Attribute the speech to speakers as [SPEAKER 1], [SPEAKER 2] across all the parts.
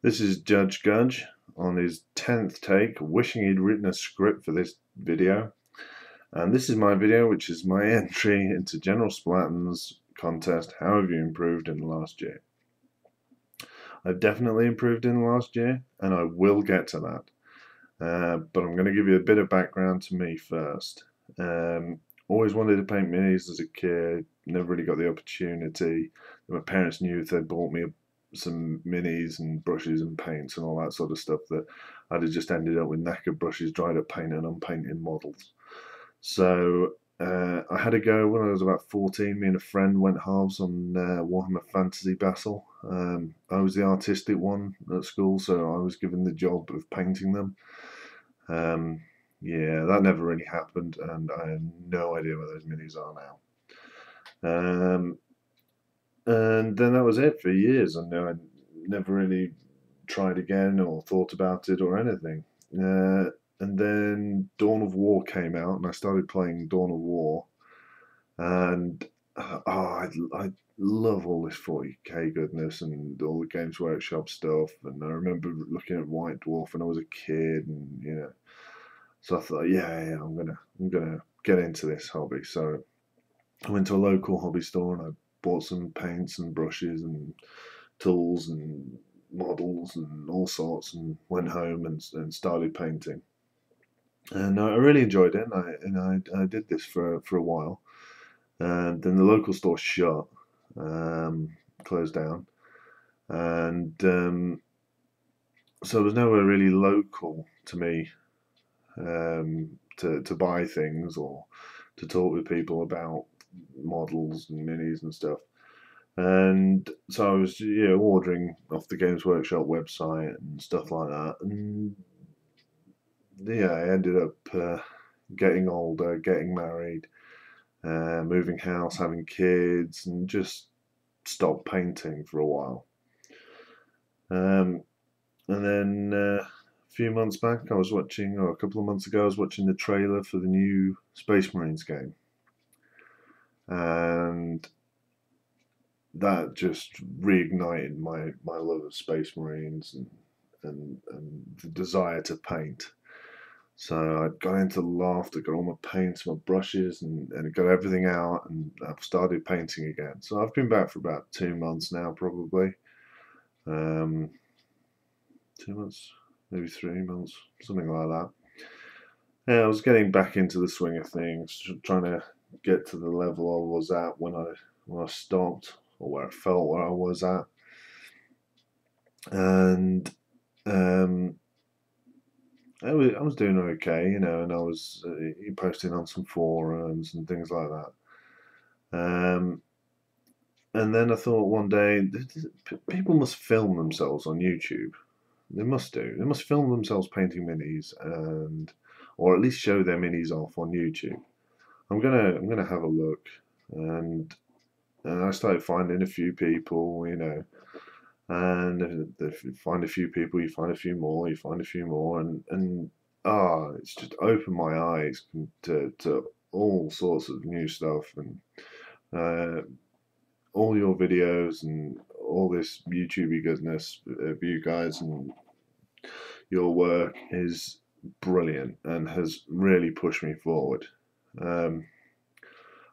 [SPEAKER 1] This is JudgeGudge on his 10th take, wishing he'd written a script for this video. And this is my video, which is my entry into Generalsplatton's contest, How have you improved in the last year? I've definitely improved in the last year, and I will get to that. But I'm going to give you a bit of background to me first. Always wanted to paint minis as a kid, never really got the opportunity. My parents knew if they'd bought me some minis and brushes and paints and all that sort of stuff that I'd have just ended up with knackered brushes, dried up paint and unpainted models. So I had a go when I was about 14. Me and a friend went halves on Warhammer Fantasy Battle. I was the artistic one at school, so I was given the job of painting them. Yeah, that never really happened, and I have no idea where those minis are now. And then that was it for years, and I never really tried again or thought about it or anything. And then Dawn of War came out, and I started playing Dawn of War, and I love all this 40k goodness and all the Games Workshop stuff. And I remember looking at White Dwarf when I was a kid, and so I thought, yeah, I'm gonna get into this hobby. So I went to a local hobby store and I bought some paints and brushes and tools and models and all sorts, and went home and started painting. And I really enjoyed it, and I did this for a while. And then the local store shut, closed down, and so there was nowhere really local to me to buy things or to talk with people about models and minis and stuff. And so I was ordering off the Games Workshop website and stuff like that. And yeah, I ended up getting older, getting married, moving house, having kids, and just stopped painting for a while. And then a few months back, I was watching, or a couple of months ago, I was watching the trailer for the new Space Marines game. And that just reignited my love of Space Marines and the desire to paint. So I got into the loft, I got all my paints, my brushes, and got everything out, and I've started painting again. So I've been back for about 2 months now, probably. 2 months, maybe 3 months, something like that. Yeah, I was getting back into the swing of things, trying to get to the level I was at when I stopped, or where I felt where I was at. And I was doing okay, and I was posting on some forums and things like that. And then I thought one day, people must film themselves on YouTube. They must do. They must film themselves painting minis, or at least show their minis off on YouTube. I'm gonna have a look, and I started finding a few people, and if you find a few people, you find a few more, you find a few more, and it's just opened my eyes to all sorts of new stuff, and all your videos and all this YouTubey goodness of you guys, and your work is brilliant and has really pushed me forward. I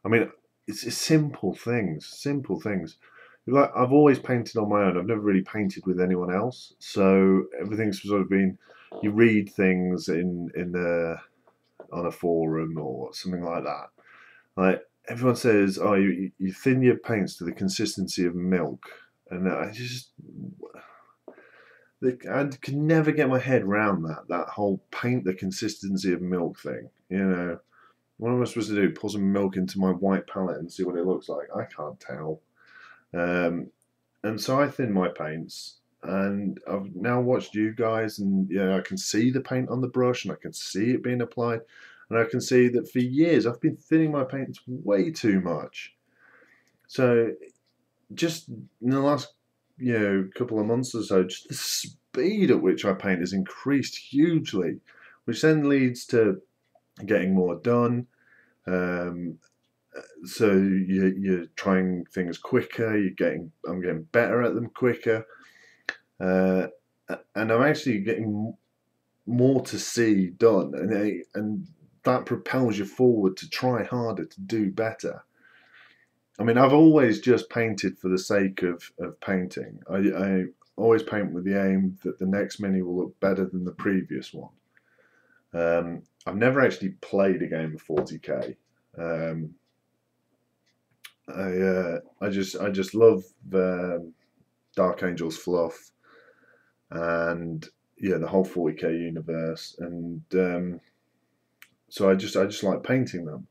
[SPEAKER 1] mean, it's simple things, simple things. Like, I've always painted on my own. I've never really painted with anyone else. So everything's sort of been, you read things on a forum or something like that. Like, everyone says, oh, you thin your paints to the consistency of milk, and I can never get my head around that whole paint the consistency of milk thing. What am I supposed to do? Pour some milk into my white palette and see what it looks like? I can't tell. And so I thin my paints, and I've now watched you guys, and I can see the paint on the brush, and I can see it being applied, and I can see that for years I've been thinning my paints way too much. So just in the last couple of months or so, just the speed at which I paint has increased hugely, which then leads to getting more done. So you're trying things quicker. I'm getting better at them quicker. and I'm actually getting more to see done, and that propels you forward to try harder, to do better. I mean, I've always just painted for the sake of painting. I always paint with the aim that the next mini will look better than the previous one. I've never actually played a game of 40k. I just love Dark Angels fluff, and yeah, the whole 40k universe, and so I just like painting them.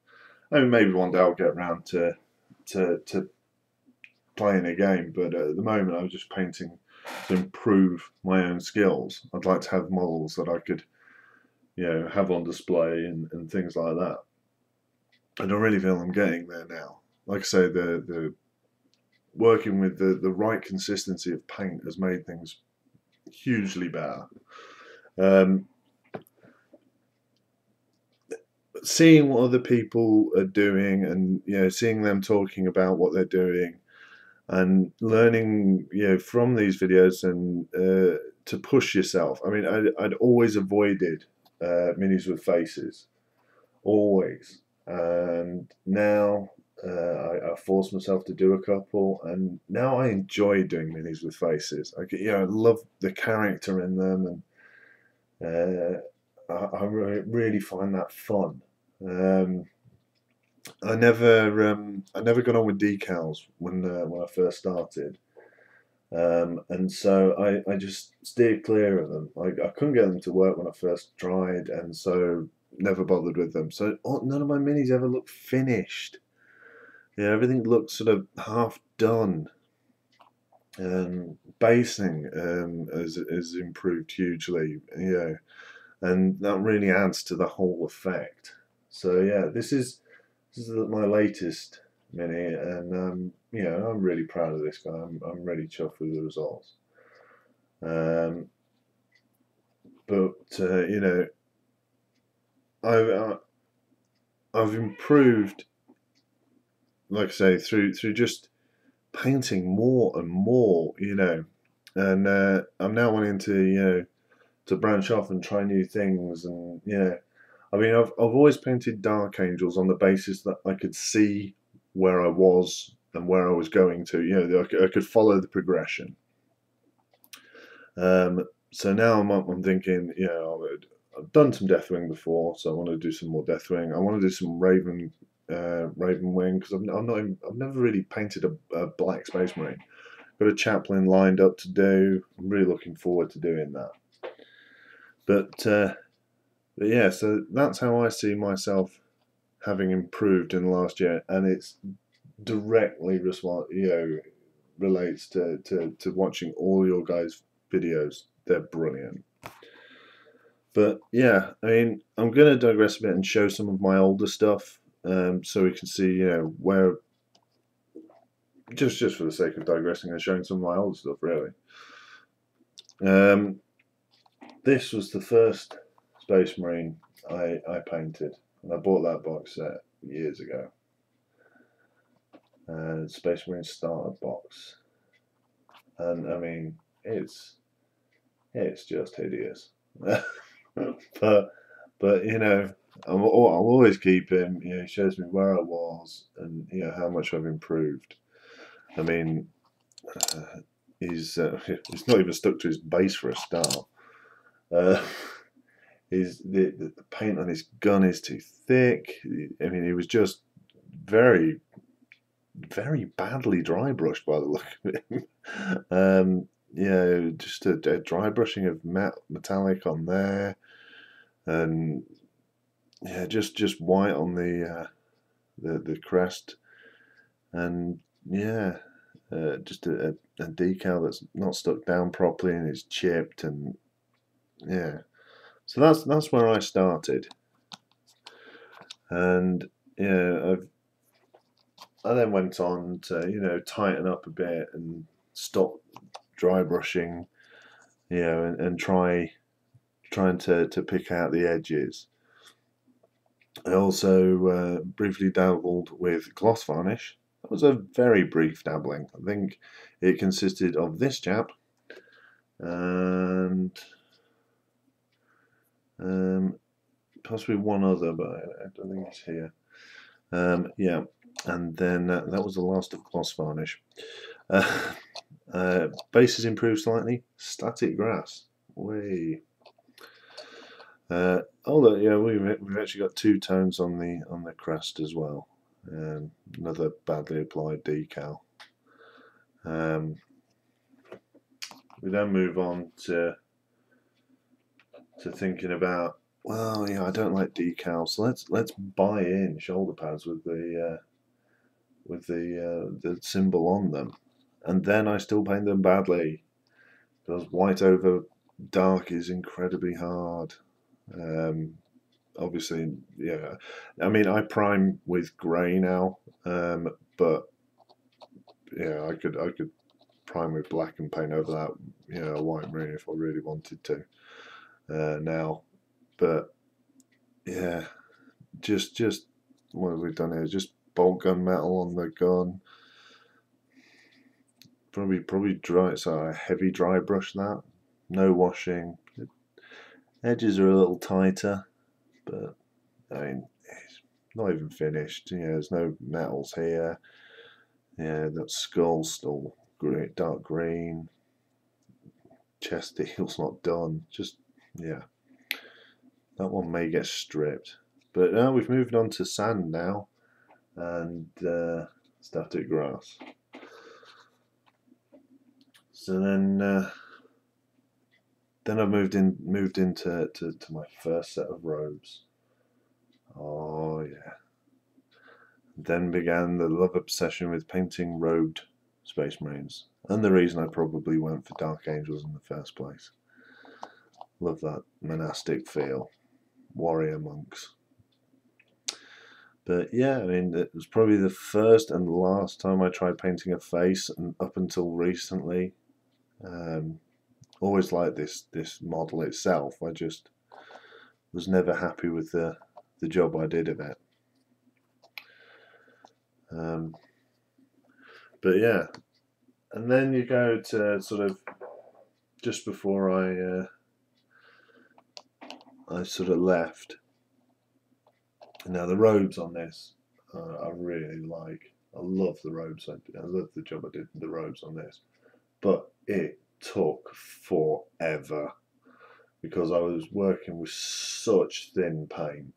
[SPEAKER 1] I mean, maybe one day I'll get around to playing a game, but at the moment I'm just painting to improve my own skills. I'd like to have models that I could, have on display and things like that. And I really feel I'm getting there now. Like I say, the working with the right consistency of paint has made things hugely better. Seeing what other people are doing, and seeing them talking about what they're doing, and learning from these videos, and to push yourself. I mean, I'd always avoided minis with faces, always, and now I forced myself to do a couple, and now I enjoy doing minis with faces. I love the character in them, and I really find that fun. I never got on with decals when I first started, and so I just steered clear of them. I couldn't get them to work when I first tried, and so never bothered with them. So none of my minis ever look finished. Everything looks sort of half done. Basing has improved hugely, and that really adds to the whole effect. So yeah, this is my latest mini, and I'm really proud of this guy. I'm really chuffed with the results. But I've improved, like I say, through just painting more and more, and I'm now wanting to to branch off and try new things, and I mean, I've always painted Dark Angels on the basis that I could see where I was and where I was going to. I could follow the progression. So now I'm thinking, I've done some Deathwing before, so I want to do some more Deathwing. I want to do some Raven Wing, because I've never really painted a Black Space Marine. Got a Chaplain lined up to do. I'm really looking forward to doing that. But yeah, so that's how I see myself having improved in the last year, and it's directly relates to watching all your guys' videos. They're brilliant. But yeah, I mean, I'm going to digress a bit and show some of my older stuff, so we can see where, just for the sake of digressing and showing some of my older stuff, really. This was the first Space Marine I painted, and I bought that box set years ago. Space Marine starter box, and I mean, it's just hideous. but I'll always keep him. He shows me where I was, and how much I've improved. I mean, he's not even stuck to his base for a start. The paint on his gun is too thick. I mean, he was just very, very badly dry brushed by the look of him. Just a dry brushing of metallic on there, and just white on the crest, and just a decal that's not stuck down properly and it's chipped, and so that's where I started, and I then went on to tighten up a bit and stop dry brushing, and trying to pick out the edges. I also briefly dabbled with gloss varnish. That was a very brief dabbling. I think it consisted of this chap, and possibly one other, but I don't think it's here. Yeah, and then that was the last of gloss varnish. Base has improved slightly. Static grass. Way. Although yeah, we've actually got two tones on the crest as well. Another badly applied decal. We then move on to thinking about, well, yeah, I don't like decals, so let's buy in shoulder pads with the symbol on them, and then I still paint them badly because white over dark is incredibly hard. Obviously, yeah, I mean I prime with grey now, but yeah, I could prime with black and paint over that, you know, a white marine if I really wanted to now. But yeah, just what have we done here? Just bolt gun metal on the gun. Probably dry, so a heavy dry brush that. No washing. Edges are a little tighter, but I mean it's not even finished. Yeah, there's no metals here. Yeah, that skull's still great, dark green. Chest deal's not done. Just yeah, that one may get stripped. But now we've moved on to sand now, and static grass. So then I've moved into my first set of robes. Oh yeah. Then began the love obsession with painting robed Space Marines, and the reason I probably went for Dark Angels in the first place. Love that monastic feel, warrior monks. But yeah, I mean, it was probably the first and last time I tried painting a face, and up until recently, always liked this model itself. I just was never happy with the job I did of it. But yeah, and then you go to sort of just before I sort of left. Now the robes on this, I really like. I love the robes. I love the job I did with the robes on this, but it took forever because I was working with such thin paint.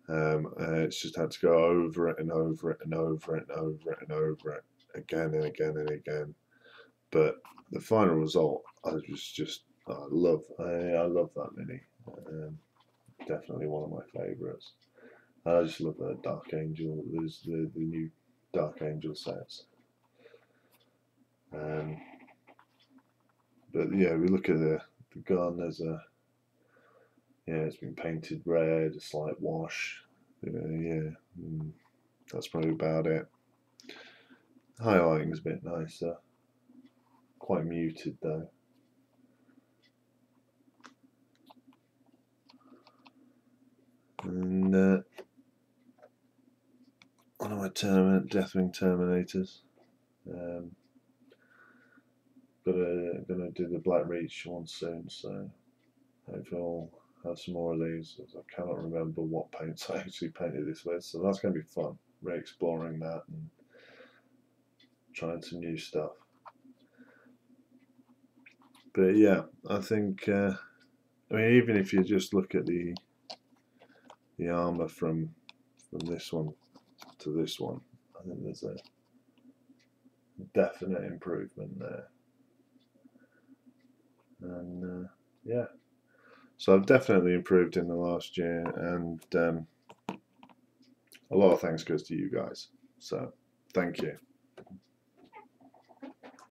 [SPEAKER 1] It's just had to go over it and over it and over it and over it and over it again and again and again. But the final result, I love that mini. Definitely one of my favourites. I just love that Dark Angel. There's the new Dark Angel sets. But yeah, we look at the gun. There's it's been painted red, a slight wash. Yeah, that's probably about it. Highlighting's a bit nicer. Quite muted though. And one of my Deathwing Terminators. Gonna do the Black Reach one soon, so hopefully I'll have some more of these. As I cannot remember what paints I actually painted this with, so that's going to be fun. Re-exploring that and trying some new stuff. But yeah, I think I mean, even if you just look at the armor from this one to this one, I think there's a definite improvement there. And yeah, so I've definitely improved in the last year, and a lot of thanks goes to you guys, so thank you.